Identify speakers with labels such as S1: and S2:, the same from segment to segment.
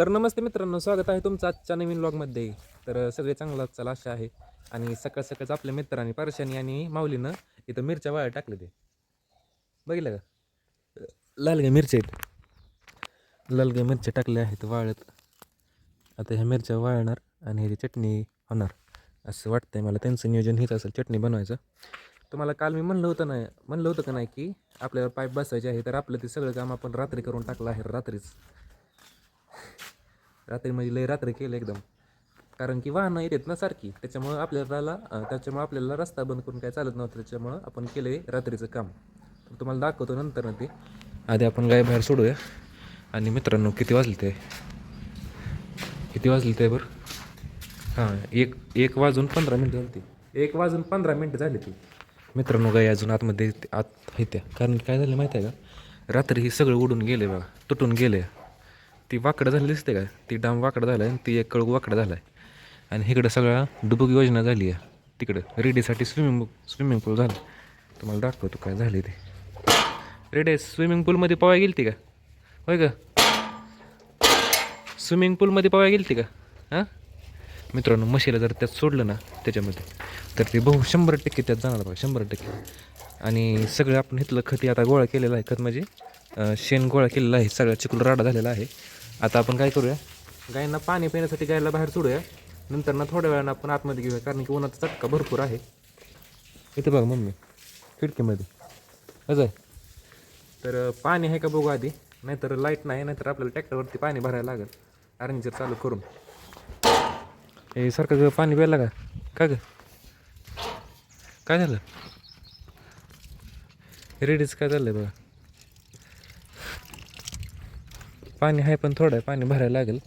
S1: तर नमस्ते मित्रांनो, स्वागत आहे तुमचं आजच्या नवीन व्लॉगमध्ये. तर सगळे चांगला चला आशा आहे. आणि सकाळ सकाळच आपल्या मित्रांनी पारशानी आणि माऊलीनं इथं मिरच्या वाळत टाकले. ते बघितलं का? लालग्या मिरच्या आहेत, लालग्या मिरच्या टाकल्या आहेत वाळत. आता ह्या मिरच्या वाळणार आणि ह्याची चटणी होणार असं वाटतंय मला. त्यांचं नियोजन हेच असेल, चटणी बनवायचं. तुम्हाला काल मी म्हणलं होतं का नाही की आपल्याला पाईप बसायचे आहे. तर आपलं ते सगळं काम आपण रात्री करून टाकलं आहे. रात्री म्हणजे लय रात्री केलं एकदम, कारण की वाहनं येतात ना सारखी, त्याच्यामुळं आपल्याला रस्ता बंद करून काय चालत नव्हतं. त्याच्यामुळं आपण केलं आहे रात्रीचं काम. तर तुम्हाला दाखवतो नंतर ना ते. आधी आपण गाय बाहेर सोडूया. आणि मित्रांनो, किती वाजले ते बरं? हां, 1:15 झाली ती. 1:15 झाली ती. मित्रांनो, गाय अजून आत आहे त्या. कारण काय झालं माहिती आहे का, रात्री हे सगळं उडून गेले बघा, तुटून गेले. ती वाकडं झाली दिसते का? ती डाम वाकडं झालं आहे, ती एक कळग वाकडं झाला आहे. आणि इकडं सगळा डुबुक योजना झाली आहे. तिकडं रेडीसाठी स्विमिंग पूल झालं. तुम्हाला दाखवतो काय झाले ते. रेडे स्विमिंग पूलमध्ये पोहाय गेली ती का? होय का? स्विमिंग पूलमध्ये पोहाय गेली ती का? हां मित्रांनो, म्हशीला जर त्यात सोडलं ना त्याच्यामध्ये, तर ते 100% त्यात जाणार बघा, 100%. आणि सगळं आपण इथलं खत आता गोळा केलेलं आहे. खत म्हणजे शेण गोळा केलेलं आहे, सगळा चिखल राडा झालेला आहे. आता आपण काय करूया, गायींना पाणी पिण्यासाठी गायला बाहेर सोडूया. नंतर ना थोड्या वेळानं आपण आतमध्ये घेऊया, कारण की उन्हाचा चटका भरपूर आहे. इथे बघा मम्मी खिडकीमध्ये असं आहे. तर पाणी आहे का बघू आधी, नाहीतर लाईट नाही, नाहीतर आपल्याला ट्रॅक्टरवरती पाणी भरायला लागेल अरेंजर चालू करून. हे सारखं पाणी प्यायला का ग? काय झालं रेडीच? काय झालं बघा, पाणी आहे पण थोडं पाणी भरायला लागेल.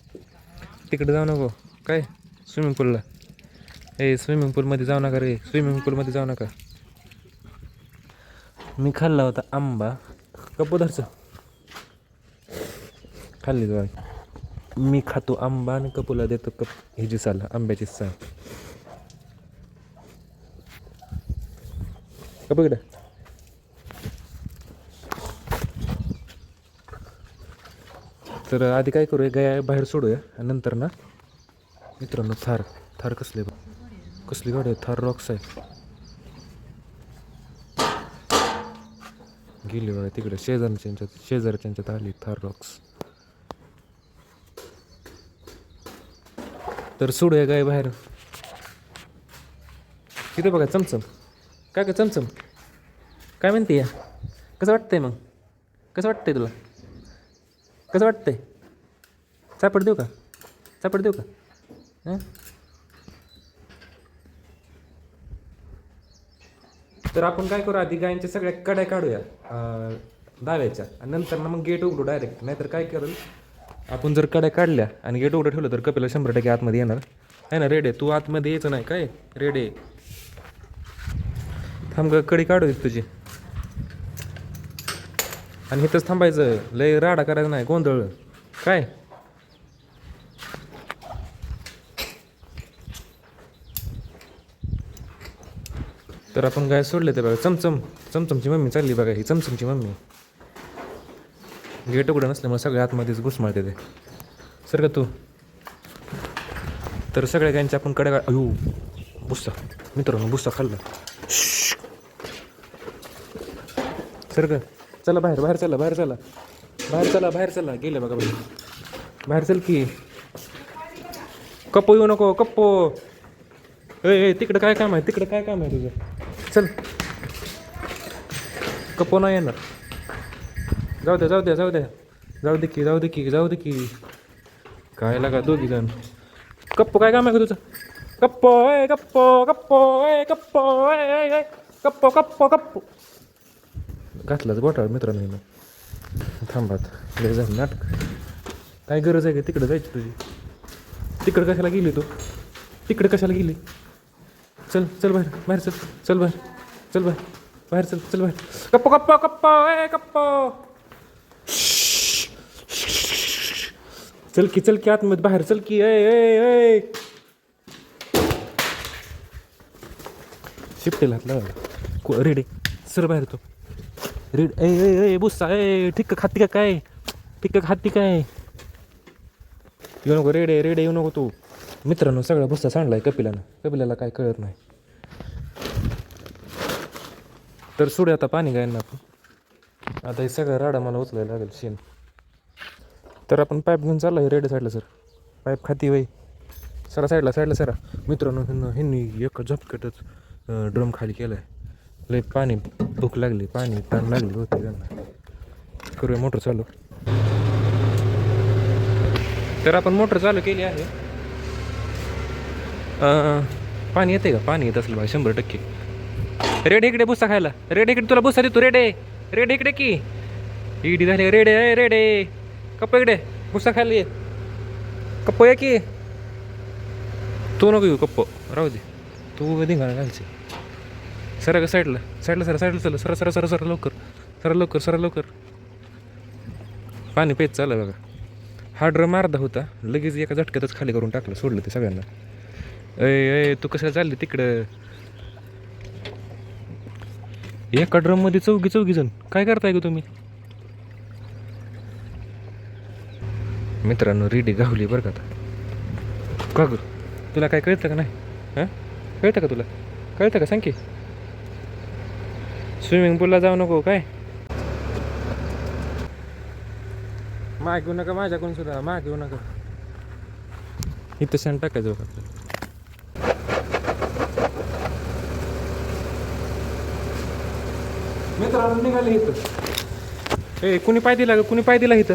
S1: तिकडे जाऊ नको काय स्विमिंग पूलला. स्विमिंग पूलमध्ये जाऊ नका रे, स्विमिंग पूलमध्ये जाऊ नका. मी खाल्ला होता आंबा, कपोदरचं खाल्ली जाऊ. मी खातो आंबा आणि कपूला देतो ह्याची साल, आंब्याची साल. कप इकडं. तर आधी काय करूया, गाय बाहेर सोडूया आणि नंतर ना मित्रांनो थार कसली गाडी आहे, थार रॉक्स आहे. गेली बघा तिकडे शेजारच्यांच्यात आली थार रॉक्स. तर सोडूया गाय बाहेर. तिथे बघा चमचम. काय का चमचम, काय म्हणते या? कसं वाटतंय मग? कसं वाटतंय तुला? कसं वाटतंय? चापड देऊ का? हां, तर आपण काय करू, आधी गायींच्या सगळ्या कड्या काढूया दाव्याच्या, आणि नंतर ना मग गेट उघडू डायरेक्ट. नाहीतर काय करेल, आपण जर कड्या काढल्या आणि गेट उघडं ठेवलं तर कपिला 100% आतमध्ये येणार आहे ना. रेडे, तू आतमध्ये यायचं नाही काय? रेडे थांब, कडी काढू दे तुझी. आणि इथंच थांबायचं, लय राडा करायचा नाही, गोंधळ काय. तर आपण गाय सोडले ते बघा. चमचमची मम्मी चालली बघा, ही चमचमची मम्मी. गेट उघडं नसल्यामुळे सगळ्या आतमध्येच घुसमाळते ते. सर का तू. तर सगळ्या गायींच्या आपण कडे अयो बुस्सा, मित्रांनो बुस्सा खाल्ला. सर का, चला बाहेर चला. गेले बघा बाहेर चल की. कप्पो येऊ नको, कप्पो. तिकडं काय काम आहे तुझं? चल, कप्पो नाही येणार. जाऊ दे की. काय लागा दोघी जण. कप्पो काय काम आहे का तुझं? कप्पो घातलाच गोठा मित्रांनो. थांबात लय झालं नाटक. काय गरज आहे का तिकडं जायची तुझी? तिकडं कशाला गेली तू? चल बाहेर चल. कप्पो. चल की आतमध्ये बाहेर चल की. शिफ्टेला हात रेडे सर बाहेर तो. बुस्सा. ठिक्क खाती का काय? येऊ नको रेडे रेडे येऊ नको तू. मित्रांनो सगळा भुस्सा सांडलाय कपिलानं. कपिलाला काय कळत नाही. तर सोडे आता पाणी गायन ना आपण. आता हे सगळं राडा मला उचलायला लागेल शेण. तर आपण पाईप घेऊन चाललो आहे रेडे साईडला सर. पाईप खाती वय सरा साईडला सरा. मित्रांनो ह्यांनी एका झपकटच ड्रम खाली केला आहे. लय पाणी भूक लागली, पाणी ताण लागली होती त्यांना. करूया मोटर चालू. तर आपण मोटर चालू केली आहे. पाणी येते का? पाणी येत असेल बघा 100%. रेडे इकडे भुस्सा खायला. रेडे इकडे तुला भुस्सा देतो. रेडे रेडे इकडे की इडी झाली. रेडे रेडे कप्प इकडे भुस्सा खायला ये. कप्प ये की. तू नको येऊ कप्प, राहू दे. तू धिंगाणा घालचे. सरा का साईडला साईडला चला. सरा लवकर. पाणी पेच चाललं बघा. हा ड्रम अर्धा होता, लगेच एका झटक्यातच खाली करून टाकलं, सोडलं ते सगळ्यांना. अय तू कशाला चालली तिकडं? एका ड्रममध्ये चौघी जण काय करताय ग तुम्ही? मित्रांनो रेडी गावली बरं का आता. का ग तुला काय कळतं का नाही? हां कळतं का तुला? कळतं का सांग की. स्विमिंग पूलला जाऊ नको काय? माग घेऊ नका माझ्याकडून सुद्धा. माग घेऊ नका. इथं शेण टाकायचं बघा आपल्याला. मित्रांनो निघाले इथं. ए कुणी पाय दिला ग? कुणी पाय दिला इथं?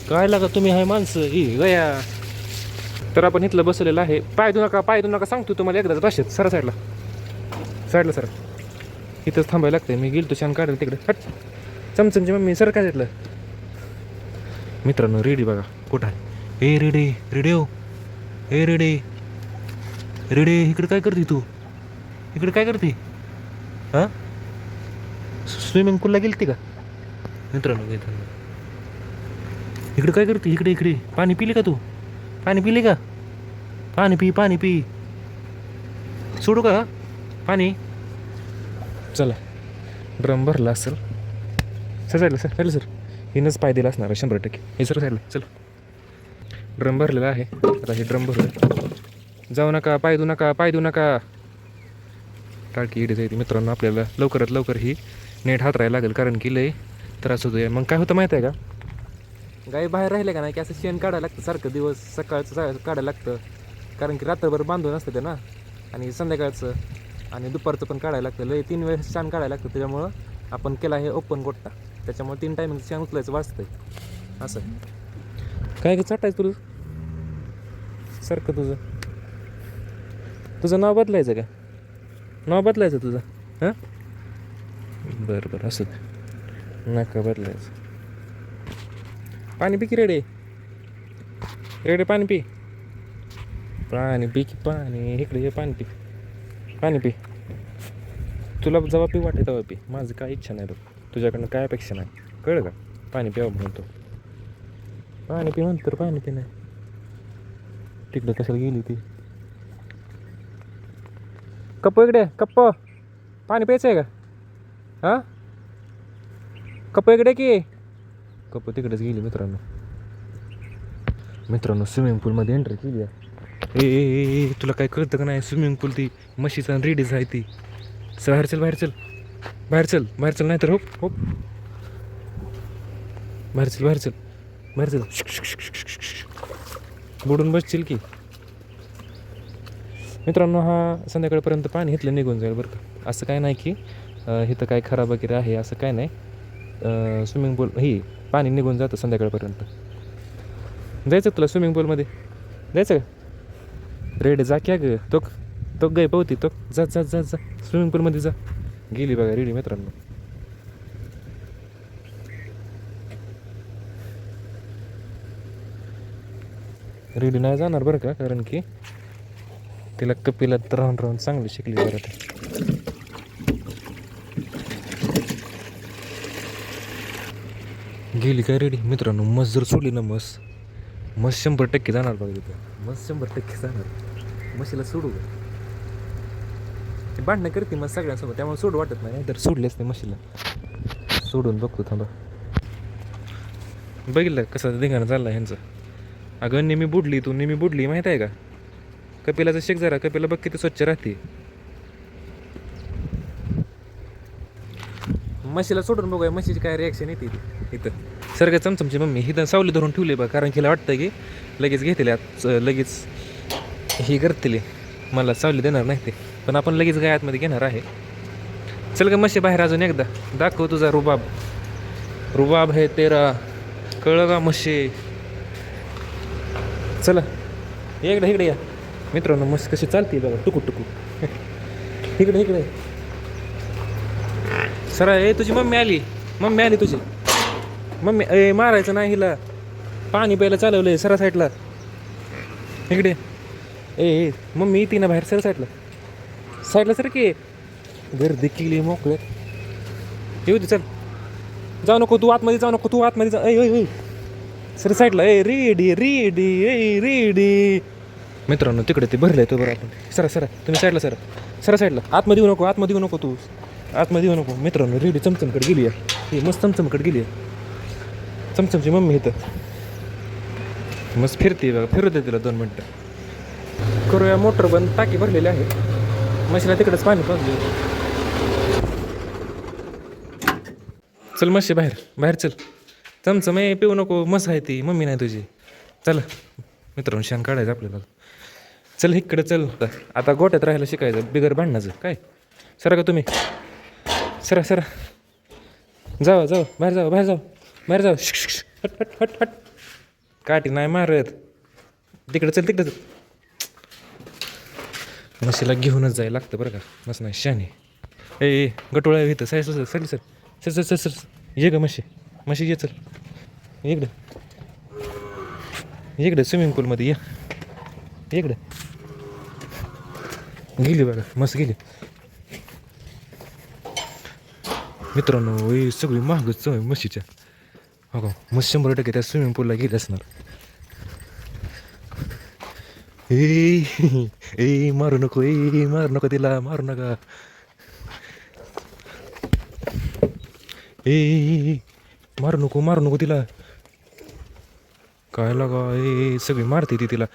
S1: काय लागा तुम्ही हाय माणसं ही गया. तर आपण इथलं बसलेलं आहे. पाय देऊ नका सांगतो तुम्हाला एकदाच भाषेत. सरा साईडला सर. इथंच थांबायला लागतंय. मी गेलो शान काढायला तिकडे. हट चमचमची मम्मी सर काय घेतलं. मित्रांनो रेडी बघा कुठं आहे. ए रेडे हो. ए रेडे इकडे काय करते तू? इकडे काय करते? हां स्विमिंग पूलला गेलती का? मित्रांनो इकडे काय करते? इकडे पाणी पिली का तू? पाणी पिली का? पाणी पी. सोडू का पाणी? चला ड्रम भरला असेल. सर हिनंच पाय दिला असणार 100%. हे सर साईडला चल. ड्रम भरलेला आहे. आता हे ड्रम भरलं. जाऊ नका, पाय देऊ नका. टाळकी इडे जायची. मित्रांनो आपल्याला लवकरात लवकर ही नेट हातरायला लागेल, कारण की लय त्रास होतो. मग काय होतं माहिती आहे का? गाई बाहेर राहिले का नाही की असं शेण काढायला लागतं सारखं. दिवस सकाळचं काढायला लागतं, कारण की रात्रभर बांधून असतं ते ना. आणि संध्याकाळचं आणि दुपारचं पण काढायला लागतं. लय 3 वेळेस शेण काढायला लागतं. त्याच्यामुळं आपण केला आहे ओपन गोट्टा. त्याच्यामुळे 3 टायमिंग शेण उचलायचं वाचतंय. असं काय की चाटायचं तुझं सारखं. तुझं नाव बदलायचं का? नाव बदलायचं तुझं? हां बरं असं नका बदलायचं. पाणी पी की रेडे पाणी पी. पाणी इकडे ये. पाणी पी. तुला जेव्हा पी वाटे तेव्हा पी. माझं काय इच्छा नाही बघ. तुझ्याकडनं काय अपेक्षा नाही, कळलं का? पाणी प्यावं म्हणतो. पाणी पी म्हणतो. पाणी पी नाही. तिकडं कशाला गेली ती? कप्प इकडे. कप्प पाणी प्यायचं आहे का? हां कप्प इकडे की. कप्प तिकडेच गेली. मित्रांनो स्विमिंग पूलमध्ये एंट्री केली आहे. ए तुला काय कळतं का नाही? स्विमिंग पूल ती म्हशीचा आणि रेडीच आहे ती. बाहेर चल नाही तर हो बाहेर चल. बुडून बसशील की. मित्रांनो हा संध्याकाळपर्यंत पाणी इथलं निघून जाईल बरं का. असं काय नाही की इथं काय खराब वगैरे आहे, असं काय नाही. स्विमिंग पूल ही पाणी निघून जातं संध्याकाळपर्यंत. जायचं तुला स्विमिंग पूलमध्ये? जायचं का? रेड जा क्या ग. तो गय पावती तो. जा स्विमिंग पूलमध्ये जा. गेली बघा रेडी. मित्रांनो रेडी नाही जाणार बरं का, कारण की तिला कपिलात राहून चांगली शिकली बरं ते. गेली काय रेडी. मित्रांनो मस्त जर सोडली ना मस्त 100% जाणार बघा तिथं. 100% जाणार. म्हशीला सोडू का? ते भांडणं करते मग सगळ्यांसोबत, त्यामुळे सोडू वाटत नाही. तर सोडलेच नाही म्हशीला. सोडून बघतो थांबा. बघितलं कसं धिंगाणं चाललं ह्यांचं. अगं नेहमी बुडली तू, नेहमी बुडली माहीत आहे का? कपिलाचं शेक जरा, कपिला बघ किती स्वच्छ राहते. म्हशीला सोडून बघूया म्हशीची काय रिॲक्शन येते ती इथं. सारखं चमचमची मम्मी इथं सावली धरून ठेवली बघ, कारण तिला वाटतं की लगेच घेतले लगेच ही करतील, मला सावली देणार नाही ते. पण आपण लगेच काय आतमध्ये घेणार आहे. चल का म्हशी बाहेर अजून एकदा दाखव तुझा रुबाब. रुबाब है तेरा, कळलं का म्हशी? चला इकडे इकडे या मित्रांनो, म्हशी कशी चालते बघा टुकू टुकू. इकडे इकडे सर. ए तुझी मम्मी आली, मम्मी आली तुझी मम्मी. ए मारायचं नाही हिला, पाणी प्यायला चालवलं आहे. सरा साईडला इकडे. ए मम्मी येते ना बाहेर, सर साईडला, साईडला सर की गर्दी केली मोकळ्यात. येऊ दे चल, जाऊ नको तू आतमध्ये, जाऊ नको तू आतमध्ये जा. ए सर साईडला. ए रेडी रेडी ए रेडी. मित्रांनो तिकडे ते भरलं आहे तो बरं. आपण सरा सरा तुम्ही साईडला सरा, सरा साईडला. आतमध्ये येऊ नको, आतमध्ये येऊ नको तू, आतमध्ये येऊ नको. मित्रांनो रेडी चमचमकडे गेली आहे, ही मस्त चमचमकडे गेली आहे. चमचमची मम्मी इथं मस्त फिरते बघा, फिरू दे तिला 2 मिनटं. करूया मोटर बंद, टाकी भरलेली आहे. म्हशीला तिकडेच पाणी पाजलं. चल म्हशी बाहेर, बाहेर चल. चमचम ए पिऊ नको, मस्त आहे ती, मम्मी नाही तुझी. चला मित्रांनो शान काढायचं आपल्याला. चल इकडे चल, आता गोट्यात राहायला शिकायचं बिगर भांडणाचं. काय सरा का तुम्ही, सरा सरा, जावा जावा बाहेर, जावा बाहेर, जावा बाहेर, जावा. हट हट हट हट, काठी नाही मारत. तिकडे चल, तिकडे चल. म्हशीला घेऊनच जायला लागतं बरं का, मस्त नाही शाने. ए गटोळा इथं साय sir sir sir sir sir sir ये ग म्हशी, म्हशी ये चल इकडे, इकडे स्विमिंग पूलमध्ये ये, इकडे. गेली बघा, मस्त गेली. मित्रांनो ही सगळी महागच म्हशीच्या. हो का, मस्त 100% त्या स्विमिंग पूलला गेली असणार. ए मारू नको, ए मारू नको तिला, मारू नका. ए मारू नको, मारू नको तिला. काय लागा, ए सगळी मारते ती तिला.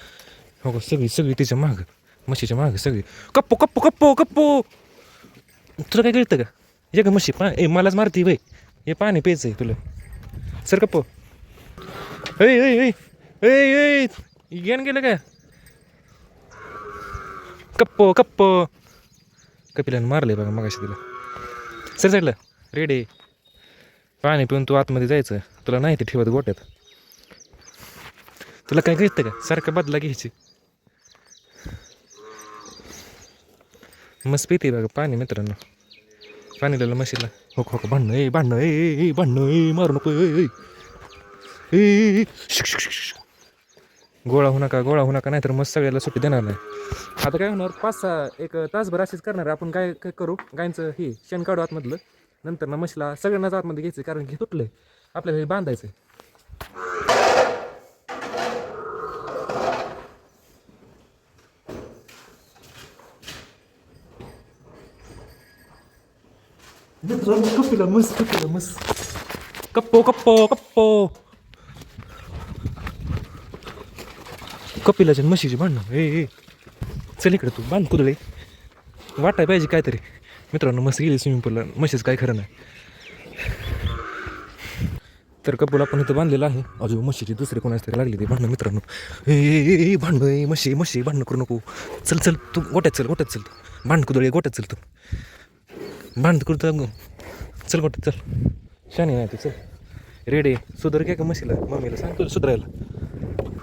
S1: हो का, सगळी सगळी तिच्या माग, म्हशीच्या माग सगळी. Copco Copco Copco Copco. तुला काय कळतं का? ये का म्हशी ए मलाच मारती बाई. हे पाणी प्यायचं आहे तुला, सर कप्पो. ऐ ऐ ऐ ऐ गेन गेलं का? Copco Copco. कपिलानं मारले बघा मगाशी तिला. सर साईडला रेडी. पाणी पिऊन तू आतमध्ये जायचं, तुला नाही ते ठेवत गोट्यात. तुला काय कळतं का? सारखं बदला घ्यायची. मस्त पिते बघा पाणी मित्रांनो. पाणी दिलं म्हशीला. हो हो भांडणं ए भांडणं ए भांडणं ए मारू नको ए ए. गोळा होऊ नका, गोळा होऊ नका, नाही तर मस्त सगळ्याला सुट्टी देणार नाही. आता काय होणार, 5-6 एक तासभर असेच करणार आपण. काय काय करू, गायचं हे शेण काढू आतमधलं. नंतर ना म्हशीला सगळ्यांनाच आतमध्ये घ्यायचं, कारण की तुटलंय आपल्याला, हे बांधायचं. कपिला मस्त, कपिला मस्त. Copco Copco Copco. कपिलाच्या म्हशीची भांडणं. ए चल इकडे तू, बांध कुदळे. वाटाय पाहिजे काहीतरी. मित्रांनो मस्त गेली स्विमिंग पूलला, म्हशीच काय खरं नाही. तर कपूला आपण इथं बांधलेलं आहे. अजून म्हशीची दुसरी कोणाच तरी लागली ती भांडणं मित्रांनो. ए भांडणं ए म्हशी, म्हशी भांडणं करू नको. चल चल तू गोट्यात चल, गोट्यात चल तू. भांड कुदळे गोट्यात चल तू, भांड करू तर चल गोट्यात चल. शानी नाही तू, चल रेडी. सुधार काय का म्हशीला, मम्मीला सांग तुला सुधारायला.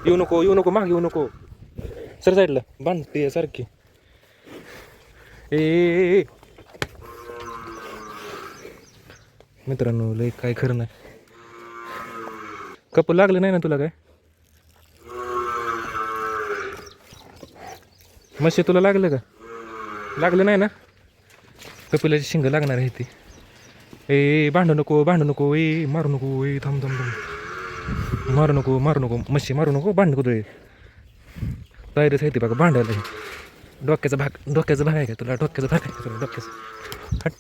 S1: येऊ नको, येऊ नको, माग येऊ नको. सर साईडला बांधते सारखी. ए मित्रांनो लय काय खरं नाही. कप लागलं नाही ना तुला? काय म्हशी तुला लागलं का? लागलं नाही ना? कपिलाची शिंग लागणार आहे ती. ए भांडू नको, भांडू नको, ए मारू नको, ए थांब थांब थांब, मारू नको, मारू नको म्हशी, मारू नको, भांड नको. तयारीच आहे ती बघा भांडायला. डोक्याचा भाग, डोक्याचा भाग आहे का तुला? डोक्याचा भाग आहे का तुला? डोक्याचा हट.